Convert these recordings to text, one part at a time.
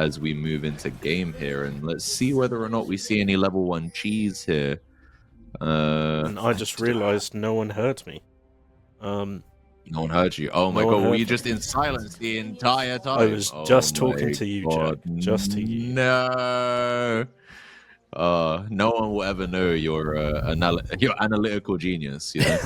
as we move into game here, and let's see whether or not we see any level 1 cheese here. And I just realized no one heard me. No one heard you. Oh my god, were you just in silence the entire time? I was just talking to you, Jack. Just to you. No. No one will ever know your analytical genius, you know?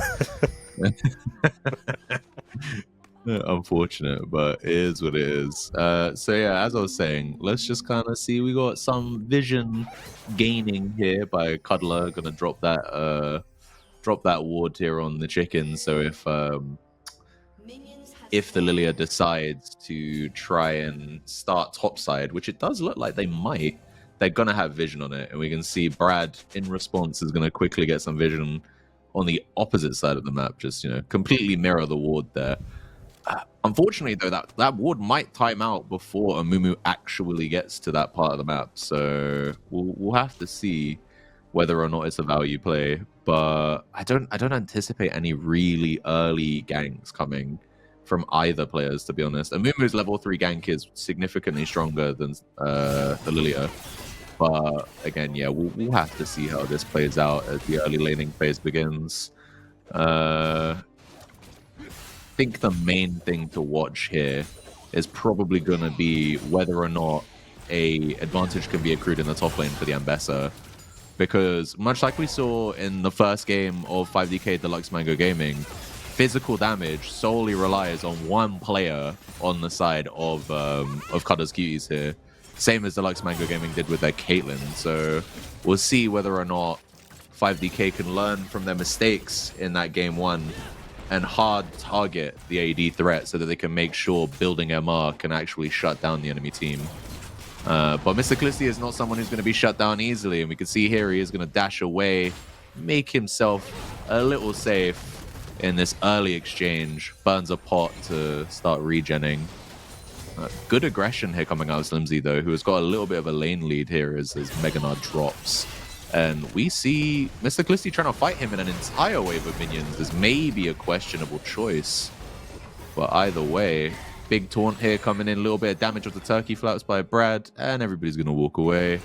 Unfortunate, but it is what it is. So yeah, as I was saying, let's just kind of see. We got some vision gaining here by Cuddler. Gonna drop that ward here on the chicken. So if the Lilia decides to try and start topside, which it does look like they might, they're gonna have vision on it, and we can see Brad in response is gonna quickly get some vision on the opposite side of the map, just completely mirror the ward there. Unfortunately, though, that ward might time out before Amumu actually gets to that part of the map. So we'll have to see whether or not it's a value play. But I don't anticipate any really early ganks coming from either players, to be honest. Amumu's level 3 gank is significantly stronger than the Lilia. But again, yeah, we'll have to see how this plays out as the early laning phase begins. I think the main thing to watch here is probably going to be whether or not a advantage can be accrued in the top lane for the Ambessa, because much like we saw in the first game of 5DK Deluxe Mango Gaming, physical damage solely relies on one player on the side of CUDDERS Cuties here, same as Deluxe Mango Gaming did with their Caitlyn. So we'll see whether or not 5DK can learn from their mistakes in that game 1 and hard target the AD threat so that they can make sure building MR can actually shut down the enemy team. But Mr. Callisti is not someone who's going to be shut down easily, and we can see here he is going to dash away, make himself a little safe in this early exchange, burns a pot to start regenning. Good aggression here coming out of Slimzy, though, who has got a little bit of a lane lead here as Meganard drops. And we see Mr. Callisti trying to fight him in an entire wave of minions is maybe a questionable choice. But either way, big taunt here coming in, a little bit of damage of the turkey flaps by Brad, and everybody's going to walk away.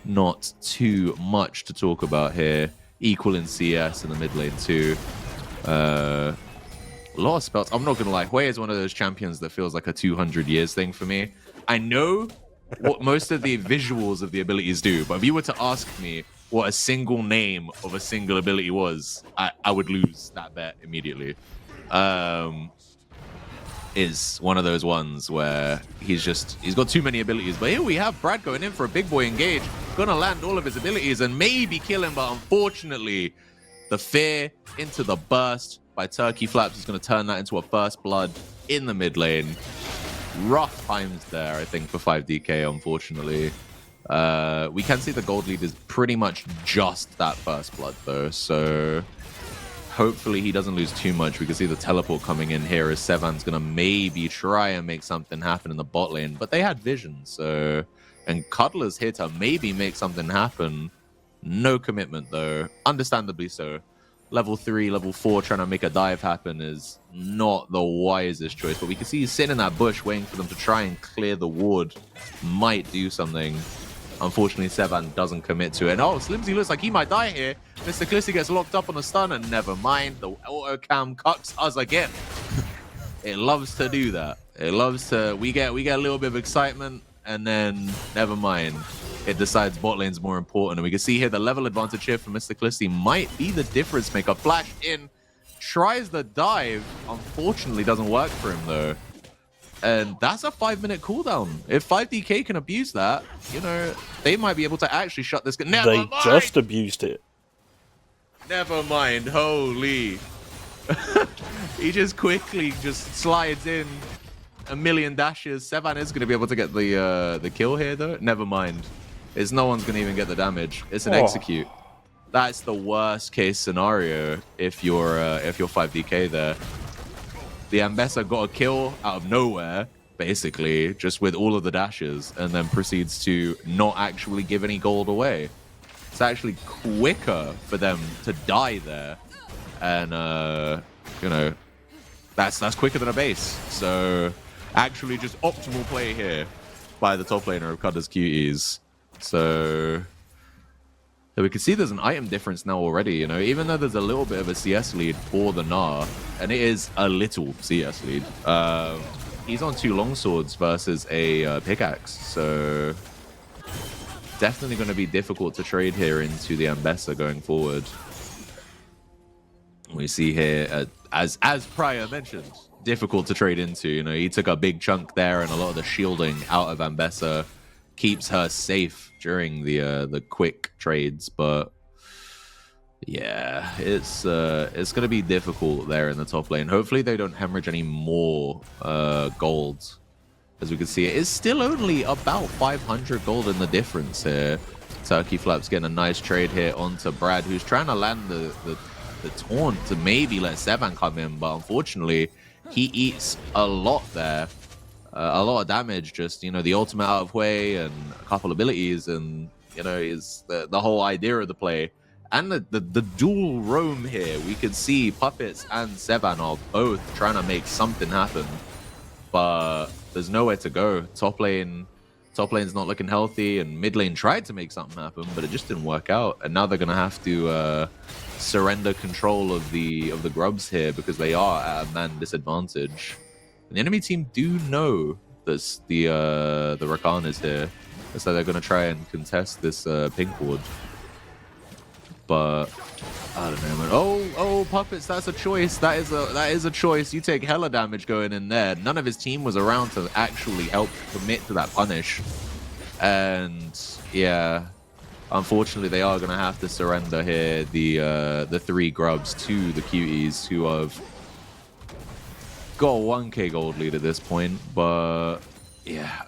Not too much to talk about here. Equal in CS in the mid lane too. A lot of spells. I'm not going to lie, Hui is one of those champions that feels like a 200 years thing for me. I know what most of the visuals of the abilities do, but if you were to ask me what a single name of a single ability was, I would lose that bet immediately. Is one of those ones where he's got too many abilities. But here we have Brad going in for a big boy engage, gonna land all of his abilities and maybe kill him, but unfortunately the fear into the burst by Turkey Flaps is gonna turn that into a first blood in the mid lane. Rough times there, I think, for 5DK, unfortunately. We can see the gold lead is pretty much just that first blood, though, so hopefully he doesn't lose too much. We can see the teleport coming in here as Sevan's going to maybe try and make something happen in the bot lane, but they had vision, so... And Cuddler's here to maybe make something happen. No commitment, though. Understandably so. Level 3, level 4 trying to make a dive happen is not the wisest choice, but we can see he's sitting in that bush waiting for them to try and clear the ward. Might do something. Unfortunately, Sevan doesn't commit to it. And, oh, Slimzy looks like he might die here. Mr. Callisti gets locked up on a stun, and never mind. The auto cam cucks us again. It loves to do that. It loves to... We get a little bit of excitement, and then never mind. It decides bot lane's more important. And we can see here the level advantage here for Mr. Callisti might be the difference maker. Flash in, tries the dive. Unfortunately, doesn't work for him, though. And that's a 5-minute cooldown. If 5DK can abuse that, you know, they might be able to actually shut this. They just abused it. Never mind. Holy. He just quickly slides in a million dashes. Sevan is going to be able to get the kill here, though. Never mind. It's no one's going to even get the damage. It's an execute. That's the worst case scenario if you're 5DK there. The Ambessa got a kill out of nowhere, basically, just with all of the dashes, and then proceeds to not actually give any gold away. It's actually quicker for them to die there. And, you know, that's quicker than a base. So, actually just optimal play here by the top laner of CUDDERS Cuties. So we can see there's an item difference now already, you know, even though there's a little bit of a CS lead for the Gnar, and it is a little CS lead. He's on 2 longswords versus a pickaxe, so definitely going to be difficult to trade here into the Ambessa going forward. We see here, as prior mentioned, difficult to trade into. You know, he took a big chunk there, and a lot of the shielding out of Ambessa keeps her safe during the quick trades. But yeah, it's going to be difficult there in the top lane. Hopefully they don't hemorrhage any more gold. As we can see, it is still only about 500 gold in the difference here. Turkey Flap's getting a nice trade here onto Brad, who's trying to land the taunt to maybe let Sevan come in, but unfortunately he eats a lot there. A lot of damage, just, you know, the ultimate out of way and a couple abilities, and, you know, is the whole idea of the play. And the dual roam here, we could see Puppets and Sevan are both trying to make something happen, but there's nowhere to go. Top lane's not looking healthy, and mid lane tried to make something happen, but it just didn't work out. And now they're gonna have to surrender control of the grubs here because they are at a man disadvantage. And the enemy team do know that the Rakan is here, so they're gonna try and contest this pink ward. But I don't know, man. Oh, Puppets, that's a choice. That is a choice. You take hella damage going in there. None of his team was around to actually help commit to that punish. And yeah, unfortunately, they are gonna have to surrender here the 3 grubs to the Cuties, who have got a 1k gold lead at this point. But yeah,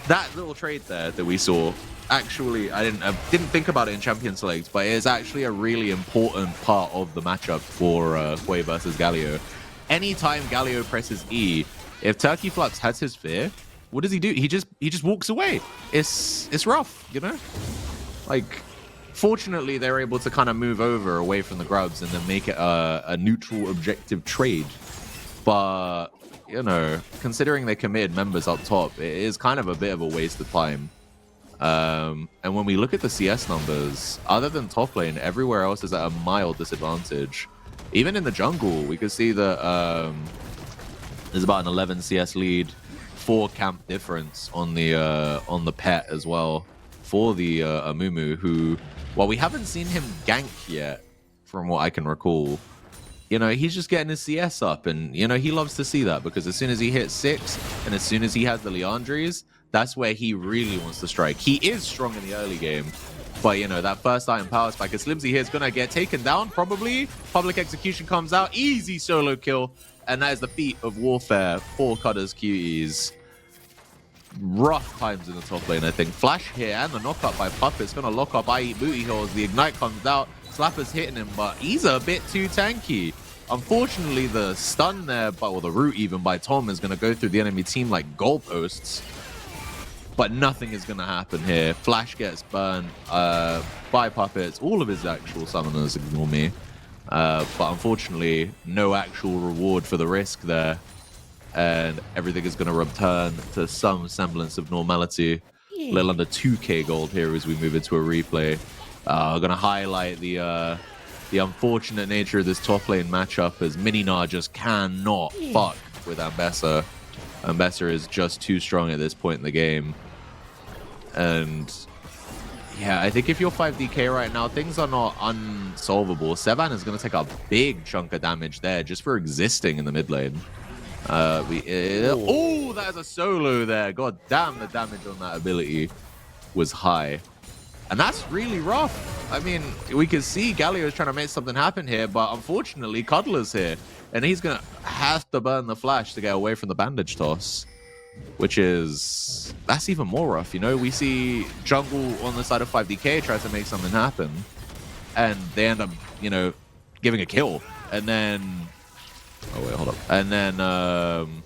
that little trade there that we saw, actually, I didn't think about it in Champion Select, but it is actually a really important part of the matchup for Hwei versus Galio. Anytime Galio presses E, if Turkey Flaps has his fear, what does he do? He just walks away. It's rough, you know? Like, fortunately, they're able to kind of move over away from the grubs and then make it a neutral objective trade. But, you know, considering they committed members up top, it is kind of a bit of a waste of time. And when we look at the CS numbers, other than top lane, everywhere else is at a mild disadvantage. Even in the jungle, we can see that there's about an 11 CS lead, 4 camp difference on the pet as well for the Amumu, who, while we haven't seen him gank yet, from what I can recall, you know, he's just getting his CS up, and, you know, he loves to see that, because as soon as he hits 6 and as soon as he has the Leandries, that's where he really wants to strike. He is strong in the early game, but, you know, that first item power spike, as Slimsy here is going to get taken down, probably. Public Execution comes out, easy solo kill, and that is the feat of warfare for CUDDERS Cuties. Rough times in the top lane, I think. Flash here and the knockup by Puppet's going to lock up I Eat Booty Holes. The Ignite comes out, Slapper's hitting him, but he's a bit too tanky. Unfortunately, the stun there, or the root even, by Tom is going to go through the enemy team like goalposts. But nothing is going to happen here. Flash gets burned by Puppets. All of his actual summoners ignore me. But unfortunately, no actual reward for the risk there. And everything is going to return to some semblance of normality. A little under 2k gold here as we move into a replay. I'm going to highlight the unfortunate nature of this top lane matchup, as Mininar just cannot fuck with Ambessa. Ambessa is just too strong at this point in the game. And yeah, I think if you're 5DK right now, things are not unsolvable. Sevan is going to take a big chunk of damage there just for existing in the mid lane. Oh, that is a solo there. God damn, the damage on that ability was high. And that's really rough. I mean, we can see Galio is trying to make something happen here, but unfortunately, CUDDERS here. And he's going to have to burn the flash to get away from the bandage toss, which is... that's even more rough, you know? We see Jungle on the side of 5DK try to make something happen, and they end up, you know, giving a kill. And then... oh, wait, hold up. And then... on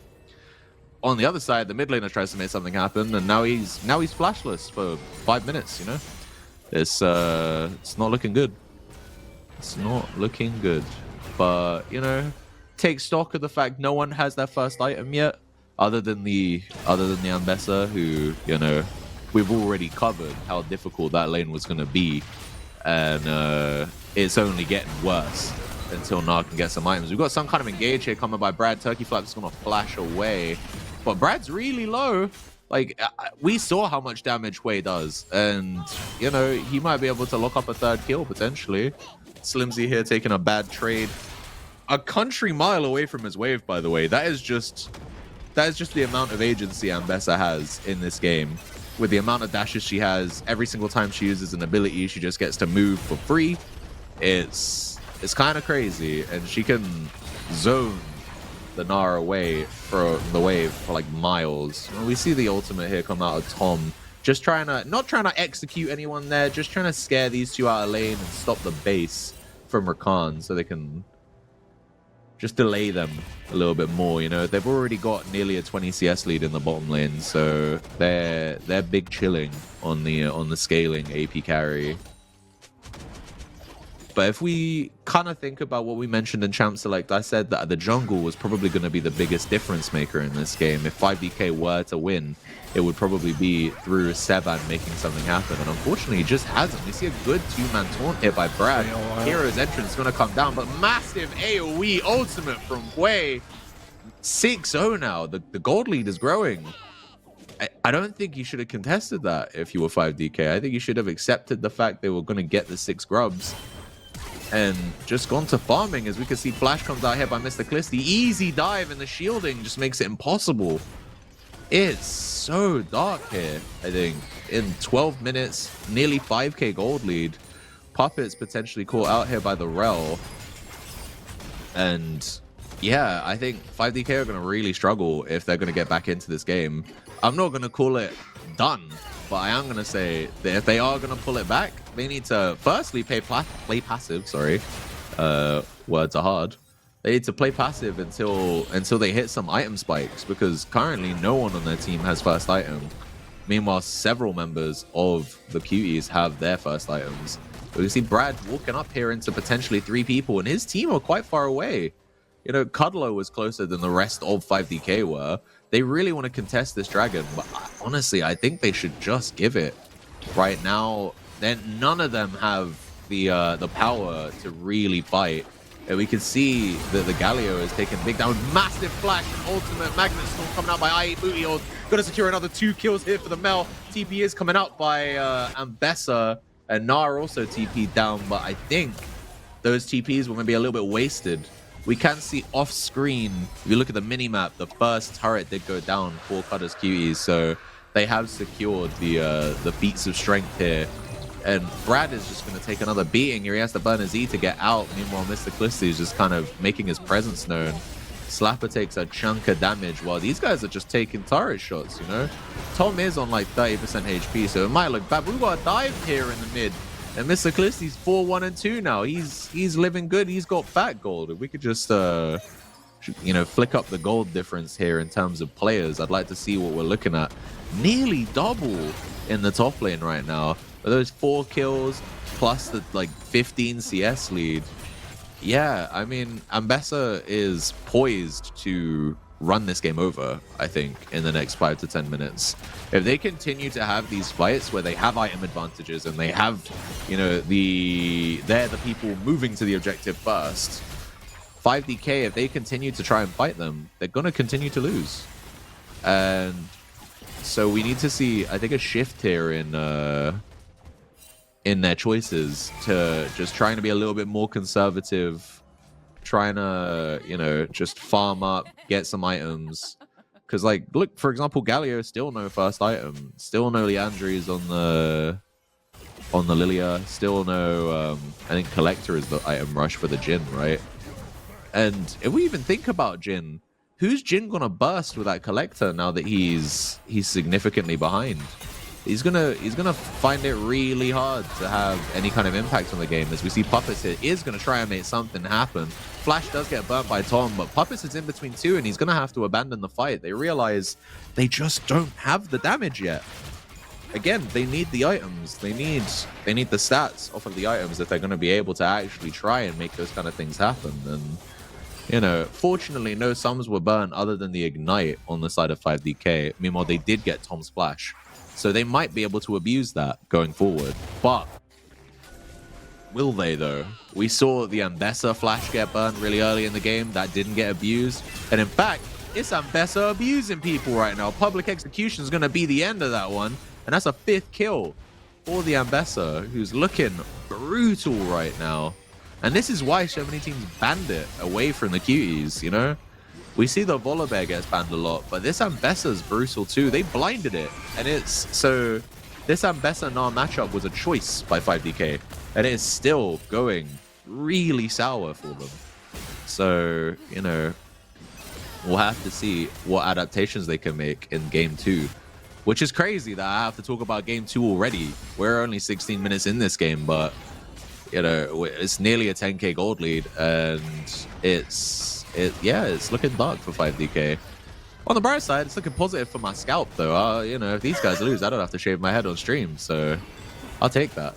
the other side, the mid laner tries to make something happen, and now he's flashless for 5 minutes, you know? It's not looking good. It's not looking good. But, you know, take stock of the fact no one has their first item yet. other than the Ambessa, who, you know, we've already covered how difficult that lane was going to be, and it's only getting worse until Nar can get some items. We've got some kind of engage here coming by Brad. Turkey Flap is going to flash away, but Brad's really low. Like, we saw how much damage Hui does, and, you know, he might be able to lock up a third kill, potentially. Slimzy here taking a bad trade. A country mile away from his wave, by the way. That is just the amount of agency Ambessa has in this game. With the amount of dashes she has, every single time she uses an ability, she just gets to move for free. It's kind of crazy, and she can zone the Nara away from the wave for like miles. We see the ultimate here come out of Tom, just not trying to execute anyone there, just trying to scare these two out of lane and stop the base from Rakan so they can just delay them a little bit more. You know, they've already got nearly a 20 CS lead in the bottom lane, so they're big chilling on the scaling AP carry. But if we kind of think about what we mentioned in Champ Select, I said that the jungle was probably going to be the biggest difference maker in this game. If 5DK were to win, it would probably be through Sevan making something happen. And unfortunately, he just hasn't. We see a good two-man taunt here by Brad. Hero's entrance is going to come down, but massive AoE ultimate from Hui. 6-0 now. The gold lead is growing. I don't think you should have contested that if you were 5DK. I think you should have accepted the fact they were going to get the 6 grubs and just gone to farming. As we can see, Flash comes out here by Mr. Kliss. The easy dive and the shielding just makes it impossible. It's so dark here, I think. In 12 minutes, nearly 5k gold lead. Puppet's potentially caught out here by the Rel. And yeah, I think 5DK are going to really struggle if they're going to get back into this game. I'm not going to call it done, but I am going to say that if they are going to pull it back, they need to firstly play passive. Sorry, words are hard. They need to play passive until they hit some item spikes, because currently no one on their team has first item. Meanwhile, several members of the Cuties have their first items. We can see Brad walking up here into potentially 3 people, and his team are quite far away. You know, Cuddler was closer than the rest of 5DK were. They really want to contest this dragon, but honestly, I think they should just give it. Right now, then none of them have the power to really fight. And we can see that the Galio is taking big down. Massive flash and ultimate Magnet Storm coming out by IE Booty. Going to secure another 2 kills here for the Mel. TP is coming out by Ambessa, and Nar also TP'd down, but I think those TPs were going to be a little bit wasted. We can see off screen, if you look at the mini-map, the first turret did go down for CUDDERS Cuties, so they have secured the feats of strength here. And Brad is just going to take another beating here. He has to burn his E to get out. Meanwhile, Mr. Kliss is just kind of making his presence known. Slapper takes a chunk of damage while these guys are just taking turret shots, you know? Tom is on like 30% HP, so it might look bad. But we've got a dive here in the mid. And Mr. Kliss, he's 4-1-2 now. He's living good. He's got fat gold. If we could just, you know, flick up the gold difference here in terms of players, I'd like to see what we're looking at. Nearly double in the top lane right now. But those 4 kills plus the like 15 CS lead. Yeah, I mean, Ambessa is poised to run this game over, I think, in the next 5 to 10 minutes. If they continue to have these fights where they have item advantages and they have, you know, they're the people moving to the objective first, 5DK, if they continue to try and fight them, they're going to continue to lose. And so we need to see, I think, a shift here in their choices to just trying to be a little bit more conservative, trying to, you know, just farm up, get some items. Because, like, look, for example, Galio still no first item, still no Leandries on the Lilia, still no, I think Collector is the item rush for the Jhin, right? And if we even think about Jhin, who's Jhin gonna burst with that Collector now that he's significantly behind? He's gonna find it really hard to have any kind of impact on the game. As we see Puppets here is gonna try and make something happen. Flash does get burnt by Tom, but Puppets is in between 2 and he's gonna have to abandon the fight. They realize they just don't have the damage yet. Again, they need the items. They need the stats off of the items if they're gonna be able to actually try and make those kind of things happen. And You know, fortunately, no sums were burnt other than the Ignite on the side of 5DK. Meanwhile, they did get Tom's Splash. So they might be able to abuse that going forward. But will they, though? We saw the Ambessa Flash get burnt really early in the game. That didn't get abused. And in fact, it's Ambessa abusing people right now. Public Execution is going to be the end of that one. And that's a 5th kill for the Ambessa, who's looking brutal right now. And this is why so many teams banned it away from the cuties, you know? We see the Volibear gets banned a lot, but this Ambessa's brutal too. They blinded it. And it's so this Ambessa Gnar matchup was a choice by 5DK. And it is still going really sour for them. So, you know, we'll have to see what adaptations they can make in game 2. Which is crazy that I have to talk about game 2 already. We're only 16 minutes in this game, but you know, it's nearly a 10k gold lead, and it's looking dark for 5DK. On the bright side, it's looking positive for my scalp, though. You know, if these guys lose, I don't have to shave my head on stream, so I'll take that.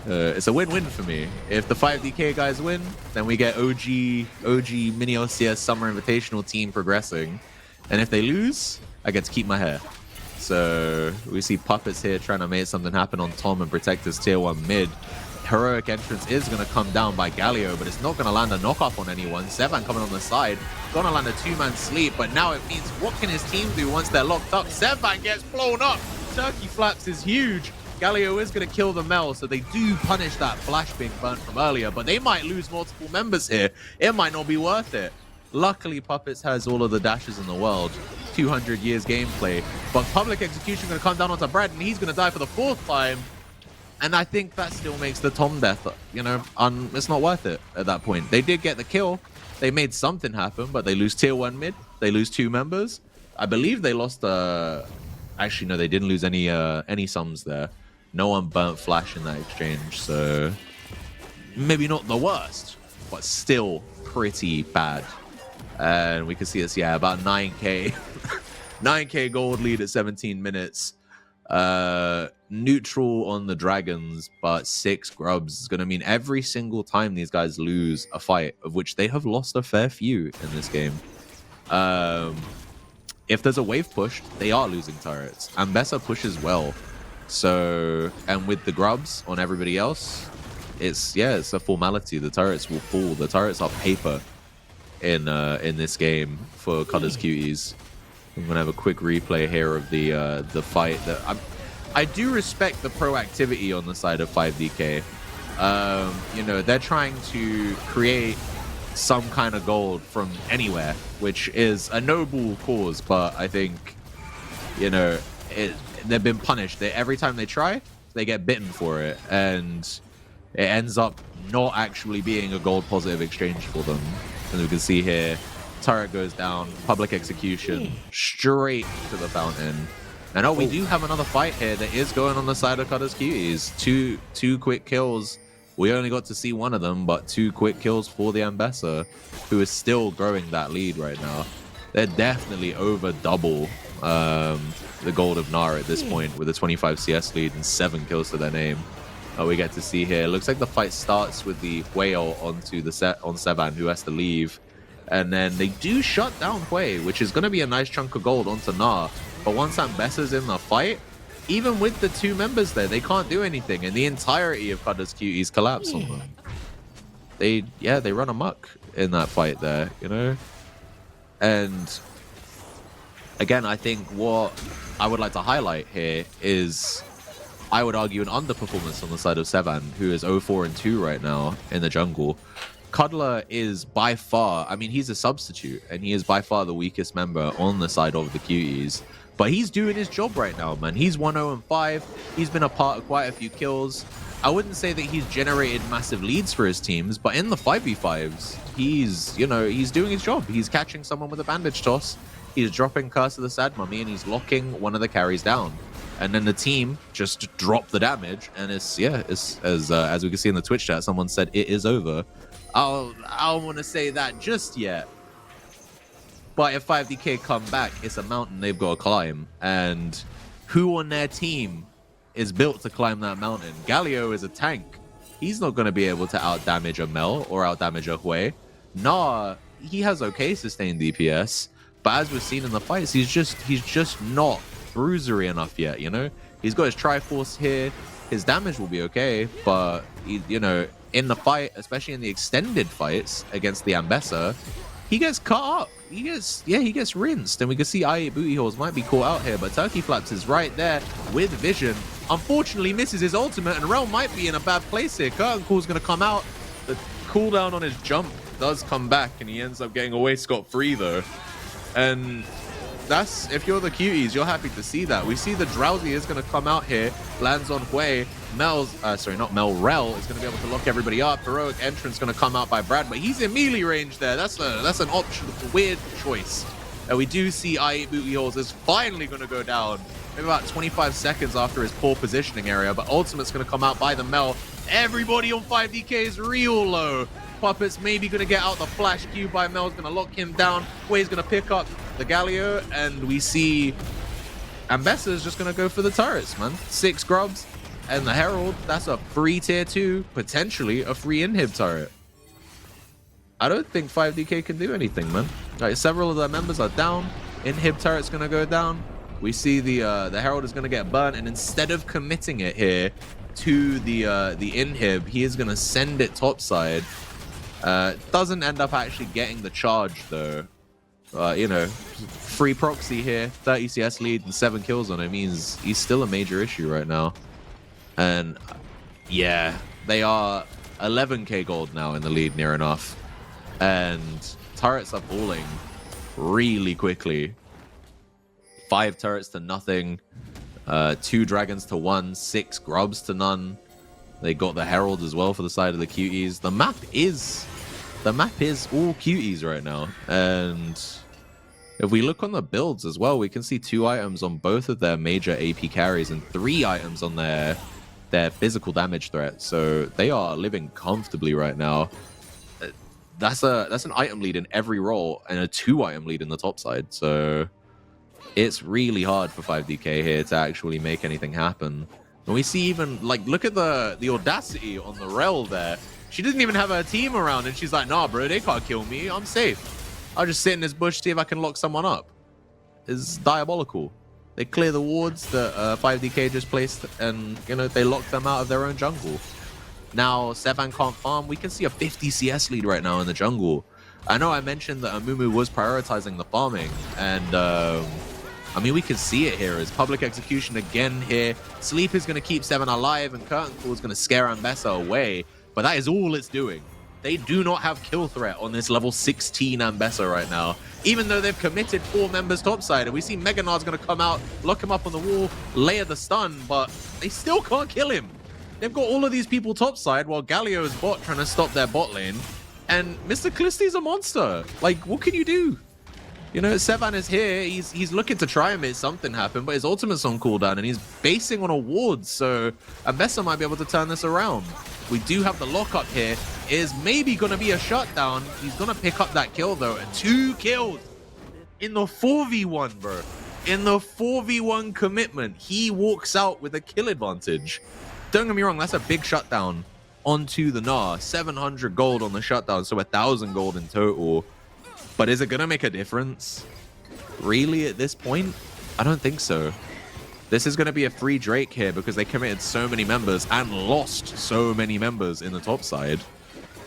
It's a win-win for me. If the 5DK guys win, then we get OG mini LCS Summer Invitational team progressing, and if they lose, I get to keep my hair. So we see Puppets here trying to make something happen on Tom and protect his tier 1 mid. Heroic entrance is going to come down by Galio, but it's not going to land a knockoff on anyone. Sevan coming on the side, going to land a 2-man sleep, but now it means what can his team do once they're locked up? Sevan gets blown up. Turkey Flaps is huge. Galio is going to kill the Mel, so they do punish that flash being burnt from earlier, but they might lose multiple members here. It might not be worth it. Luckily, Puppets has all of the dashes in the world. 200 years gameplay, but Public Execution going to come down onto Brad, and he's going to die for the 4th time. And I think that still makes the Tom death, you know, it's not worth it at that point. They did get the kill. They made something happen, but they lose tier 1 mid. They lose 2 members. I believe they lost, actually, no, they didn't lose any sums there. No one burnt flash in that exchange, so maybe not the worst, but still pretty bad. And we can see this, yeah, about 9k. 9k gold lead at 17 minutes. Neutral on the Dragons, but 6 grubs is going to mean every single time these guys lose a fight, of which they have lost a fair few in this game. If there's a wave push, they are losing turrets. Ambessa pushes well. So, and with the grubs on everybody else, it's a formality. The turrets will fall. The turrets are paper in this game for CUDDERS Cuties. I'm gonna have a quick replay here of the fight. That I do respect the proactivity on the side of 5DK. You know, they're trying to create some kind of gold from anywhere, which is a noble cause, but I think, you know, they've been punished. Every time they try, they get bitten for it, and it ends up not actually being a gold positive exchange for them. As we can see here, turret goes down, Public Execution straight to the fountain. And we do have another fight here that is going on the side of CUDDERS Cuties. Two quick kills. We only got to see one of them, but 2 quick kills for the Ambessa, who is still growing that lead right now. They're definitely over double the gold of Gnar at this point, with a 25 CS lead and 7 kills to their name. We get to see here. Looks like the fight starts with the whale onto the set on Sevan, who has to leave. And then they do shut down Hui, which is going to be a nice chunk of gold onto Gnar. But once Ambessa's in the fight, even with the 2 members there, they can't do anything. And the entirety of CUDDERS Cuties collapse on them. They run amok in that fight there, you know? And again, I think what I would like to highlight here is, I would argue, an underperformance on the side of Sevan, who is 0-4-2 right now in the jungle. Cuddler is by far, I mean, he's a substitute, and he is by far the weakest member on the side of the Cuties. But he's doing his job right now, man. He's 1-0-5. He's been a part of quite a few kills. I wouldn't say that he's generated massive leads for his teams, but in the 5v5s, he's doing his job. He's catching someone with a bandage toss. He's dropping Curse of the Sad Mummy, and he's locking one of the carries down. And then the team just drop the damage, and it's as we can see in the Twitch chat, someone said it is over. I don't want to say that just yet. But if 5DK come back, it's a mountain they've got to climb. And who on their team is built to climb that mountain? Galio is a tank. He's not going to be able to out-damage a Mel or out-damage a Hui. Gnar he has okay sustained DPS, but as we've seen in the fights, he's just not bruisery enough yet, you know? He's got his Triforce here. His damage will be okay, but he, you know, in the fight, especially in the extended fights against the Ambessa, he gets cut up. He gets rinsed, and we can see I8 Booty Holes might be caught out here, but Turkey Flaps is right there with vision. Unfortunately, misses his ultimate, and Rel might be in a bad place here. Curtain Call's going to come out. The cooldown on his jump does come back, and he ends up getting away scot-free, though. And that's, if you're the Cuties, you're happy to see that. We see the Drowsy is going to come out here, lands on Hui. Rel is going to be able to lock everybody up. Heroic Entrance going to come out by Brad, but he's in melee range there. That's an option, weird choice. And we do see I8 Booty Holes is finally going to go down. Maybe about 25 seconds after his poor positioning area, but Ultimate's going to come out by the Mel. Everybody on 5DK is real low. Puppet's maybe going to get out the flash Q by Mel's going to lock him down. Hui's going to pick up the Galio, and we see Ambessa is just going to go for the turrets, man. 6 grubs, and the Herald, that's a free tier 2, potentially a free inhib turret. I don't think 5DK can do anything, man. Like, several of their members are down. Inhib turret's going to go down. We see the Herald is going to get burnt, and instead of committing it here to the inhib, he is going to send it topside. Doesn't end up actually getting the charge, though. You know, free proxy here, 30 CS lead and 7 kills on him means he's still a major issue right now. And yeah, they are 11k gold now in the lead, near enough. And turrets are falling really quickly. 5 turrets to nothing, 2 dragons to 1, 6 grubs to none. They got the Herald as well for the side of the Cuties. The map is all Cuties right now. And if we look on the builds as well, we can see 2 items on both of their major AP carries and 3 items on their physical damage threat. So they are living comfortably right now. That's an item lead in every role and a 2 item lead in the top side. So it's really hard for 5DK here to actually make anything happen. And we see even, like, look at the audacity on the Rel there. She didn't even have her team around, and she's like, nah, bro, they can't kill me. I'm safe. I'll just sit in this bush, see if I can lock someone up. It's diabolical. They clear the wards that 5DK just placed, and, you know, they lock them out of their own jungle. Now, Sevan can't farm. We can see a 50 CS lead right now in the jungle. I know I mentioned that Amumu was prioritizing the farming, and I mean, we can see it here as public execution again here. Sleep is going to keep Seven alive, and Curtain Call is going to scare Ambessa away. But that is all it's doing. They do not have kill threat on this level 16 Ambessa right now. Even though they've committed 4 members topside. And we see Mega Nard's going to come out, lock him up on the wall, layer the stun, but they still can't kill him. They've got all of these people topside while Galio is bot trying to stop their bot lane. And Mr. Callisti's a monster. Like, what can you do? You know, Sevan is here. He's looking to try and make something happen, but his ultimate's on cooldown, and he's basing on a ward, so Ambessa might be able to turn this around. We do have the lockup here. Is maybe going to be a shutdown. He's going to pick up that kill, though. 2 kills in the 4v1, bro. In the 4v1 commitment, he walks out with a kill advantage. Don't get me wrong, that's a big shutdown onto the Gnar. 700 gold on the shutdown, so 1,000 gold in total. But is it going to make a difference? Really, at this point? I don't think so. This is going to be a free Drake here because they committed so many members and lost so many members in the top side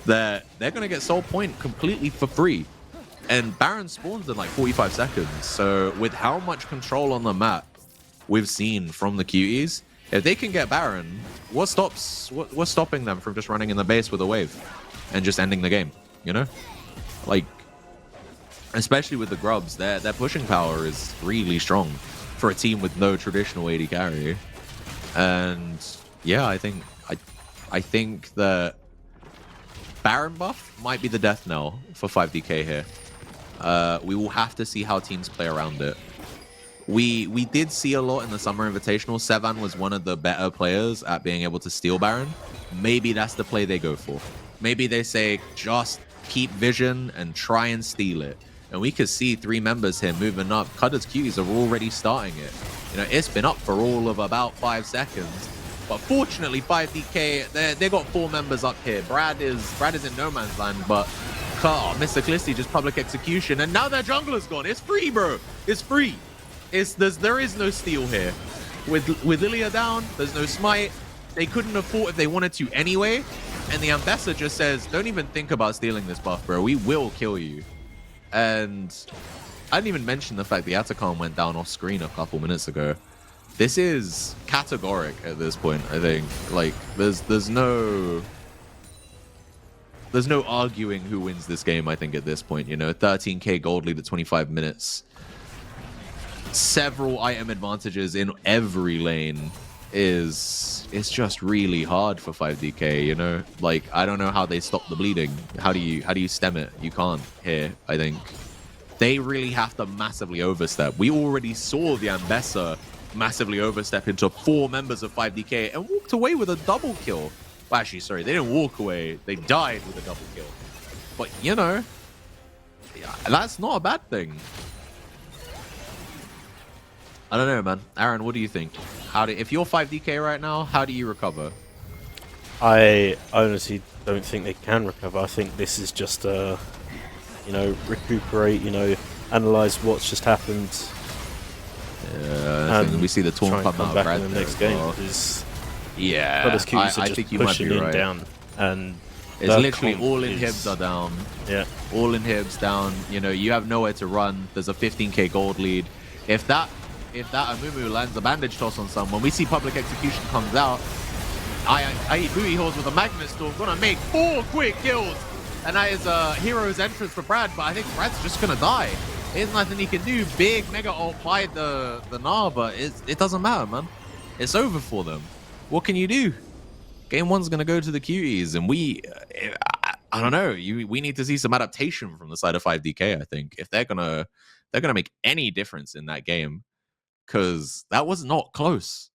that they're going to get Soul Point completely for free. And Baron spawns in like 45 seconds. So with how much control on the map we've seen from the Cuties, if they can get Baron, what's stopping them from just running in the base with a wave and just ending the game, you know? Like, especially with the grubs, their pushing power is really strong for a team with no traditional AD carry. And yeah, I think that Baron buff might be the death knell for 5DK here. We will have to see how teams play around it. We did see a lot in the Summer Invitational. Sevan was one of the better players at being able to steal Baron. Maybe that's the play they go for. Maybe they say, just keep vision and try and steal it. And we could see 3 members here moving up. CUDDERS Cuties are already starting it. You know, it's been up for all of about 5 seconds. But fortunately, 5DK, they got 4 members up here. Brad is in no man's land, but cut. Oh, Mr. Clisty just public execution, and now their jungler's gone. It's free, bro. It's free. There is no steal here. With Lilia down, there's no smite. They couldn't have fought if they wanted to anyway. And the Ambessa just says, don't even think about stealing this buff, bro. We will kill you. And I didn't even mention the fact the Atacon went down off screen a couple minutes ago. This is categoric at this point, I think. Like, there's no arguing who wins this game, I think, at this point. You know, 13k gold lead at 25 minutes. Several item advantages in every lane it's just really hard for 5DK, you know? Like, I don't know how they stop the bleeding. How do you stem it? You can't here, I think. They really have to massively overstep. We already saw the Ambessa massively overstep into 4 members of 5DK and walked away with a double kill. Well, actually, sorry, they didn't walk away. They died with a double kill. But, you know, that's not a bad thing. I don't know, man. Aaron, what do you think? If you're 5DK right now, how do you recover? I honestly don't think they can recover. I think this is just you know, recuperate, you know, analyze what's just happened. Yeah, and we see the taunt come back out in the next game. Yeah, I think you might be right. Down, and it's literally all inhibs are down. Yeah, all inhibs down. You know, you have nowhere to run. There's a 15k gold lead. If that Amumu lands a bandage toss on someone, we see public execution comes out. I eat booty holes with a magnet storm, gonna make 4 quick kills, and that is a hero's entrance for Brad. But I think Brad's just gonna die. There's nothing he can do. Big mega ult applied the Gnar, but it doesn't matter, man. It's over for them. What can you do? Game 1's gonna go to the Cuties, and I don't know. We need to see some adaptation from the side of 5DK. I think if they're gonna make any difference in that game. Because that was not close.